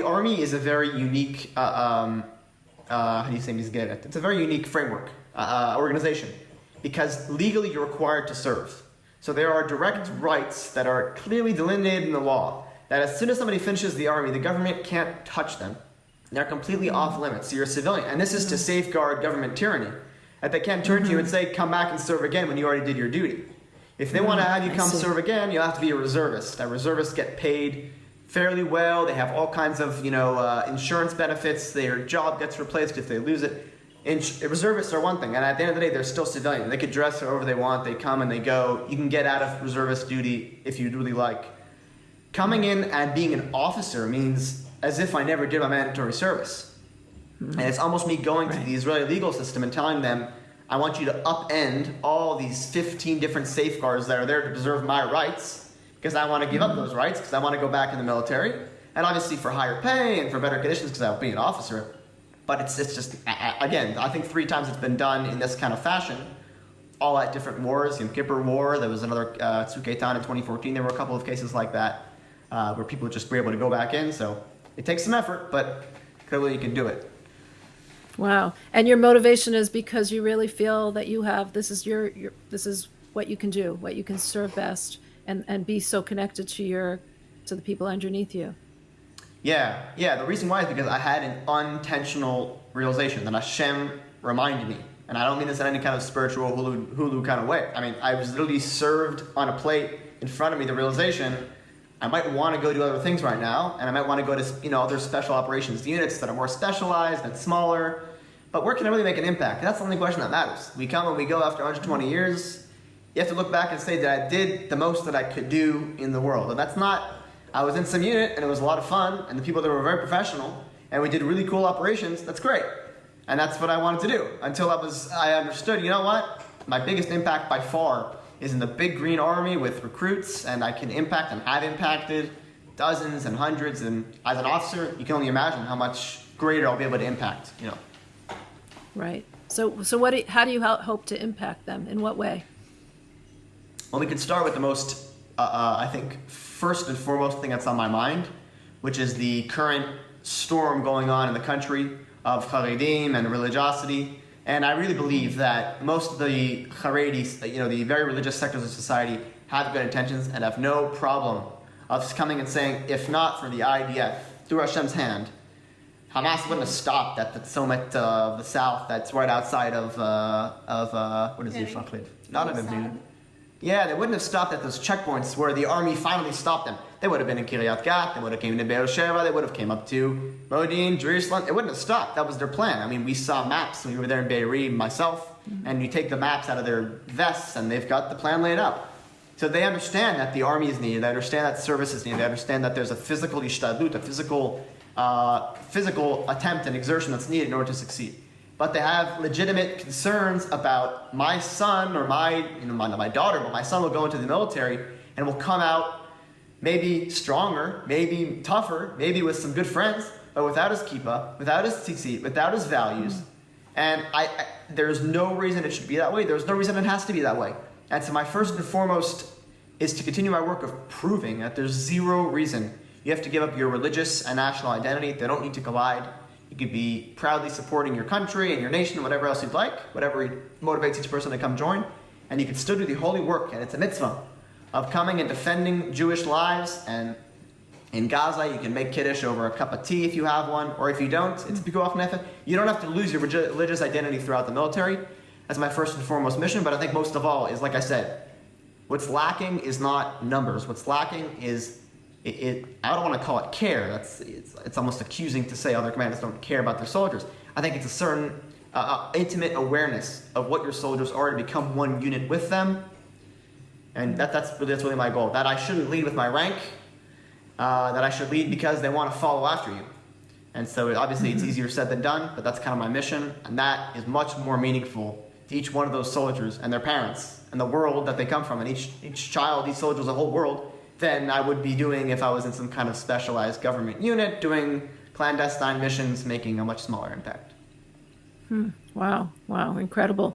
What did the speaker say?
The Army is a very unique, how do you say this? It's a very unique framework, organization, because legally you're required to serve. So there are direct rights that are clearly delineated in the law, that as soon as somebody finishes the Army, the government can't touch them. They're completely off limits. So you're a civilian. And this is to safeguard government tyranny. That they can't turn to you and say, come back and serve again when you already did your duty. If they want to have you come serve again, you'll have to be a reservist. Now, reservists get paid fairly well. They have all kinds of, insurance benefits. Their job gets replaced if they lose it. Reservists are one thing, and at the end of the day, they're still civilian. They could dress however they want. They come and they go. You can get out of reservist duty if you'd really like. Coming in and being an officer means as if I never did my mandatory service. And it's almost me going to the Israeli legal system and telling them, I want you to upend all these 15 different safeguards that are there to preserve my rights, because I want to give up those rights, because I want to go back in the military, and obviously for higher pay and for better conditions, because I'll be an officer. But it's just, again, I think 3 times it's been done in this kind of fashion, all at different wars. Yom Kippur War, there was another Tzuk Eitan in 2014. There were a couple of cases like that where people just were able to go back in. So it takes some effort, but clearly you can do it. Wow. And your motivation is because you really feel that you have, this is this is what you can do, what you can serve best, and be so connected to the people underneath you. Yeah. The reason why is because I had an unintentional realization that Hashem reminded me. And I don't mean this in any kind of spiritual hulu kind of way. I mean, I was literally served on a plate in front of me the realization I might want to go do other things right now, and I might want to go to other special operations units that are more specialized and smaller. But where can I really make an impact? That's the only question that matters. We come and we go after 120 years. You have to look back and say that I did the most that I could do in the world. And that's not, I was in some unit and it was a lot of fun, and the people there were very professional, and we did really cool operations. That's great. And that's what I wanted to do until I understood, you know what? My biggest impact by far is in the big green army with recruits, and I can impact and have impacted dozens and hundreds. And as an officer, you can only imagine how much greater I'll be able to impact, Right. So how do you hope to impact them? In what way? Well, we could start with the most, I think, first and foremost thing that's on my mind, which is the current storm going on in the country of Haredim and religiosity. And I really believe that most of the Haredis, the very religious sectors of society, have good intentions and have no problem of coming and saying, if not for the IDF, through Hashem's hand, Hamas wouldn't have stopped at the summit of the south that's right outside of what is it? Not in Abdul. Yeah, they wouldn't have stopped at those checkpoints where the army finally stopped them. They would have been in Kiryat Gat, they would have came to Beersheba, they would have came up to Modin, Jerusalem. It wouldn't have stopped. That was their plan. I mean, we saw maps when we were there in Be'eri, myself, and you take the maps out of their vests and they've got the plan laid out. So they understand that the army is needed, they understand that service is needed, they understand that there's a physical ishtadlut, a physical attempt and exertion that's needed in order to succeed. But they have legitimate concerns about my son or my daughter, but my son will go into the military and will come out maybe stronger, maybe tougher, maybe with some good friends, but without his kippah, without his tzitzit, without his values. And there's no reason it should be that way. There's no reason it has to be that way. And so my first and foremost is to continue my work of proving that there's zero reason you have to give up your religious and national identity. They don't need to collide. You could be proudly supporting your country and your nation, whatever else you'd like, whatever motivates each person to come join. And you can still do the holy work, and it's a mitzvah, of coming and defending Jewish lives. And in Gaza, you can make kiddush over a cup of tea if you have one, or if you don't, it's pikuach nefesh. You don't have to lose your religious identity throughout the military. That's my first and foremost mission, but I think most of all is, like I said, what's lacking is not numbers. What's lacking is I don't want to call it care. It's almost accusing to say other commanders don't care about their soldiers. I think it's a certain intimate awareness of what your soldiers are, to become one unit with them. And that's really my goal. That I shouldn't lead with my rank, that I should lead because they want to follow after you. And so obviously it's easier said than done, but that's kind of my mission. And that is much more meaningful to each one of those soldiers and their parents and the world that they come from. And each child, each soldier is a whole world, than I would be doing if I was in some kind of specialized government unit doing clandestine missions, making a much smaller impact. Wow, incredible.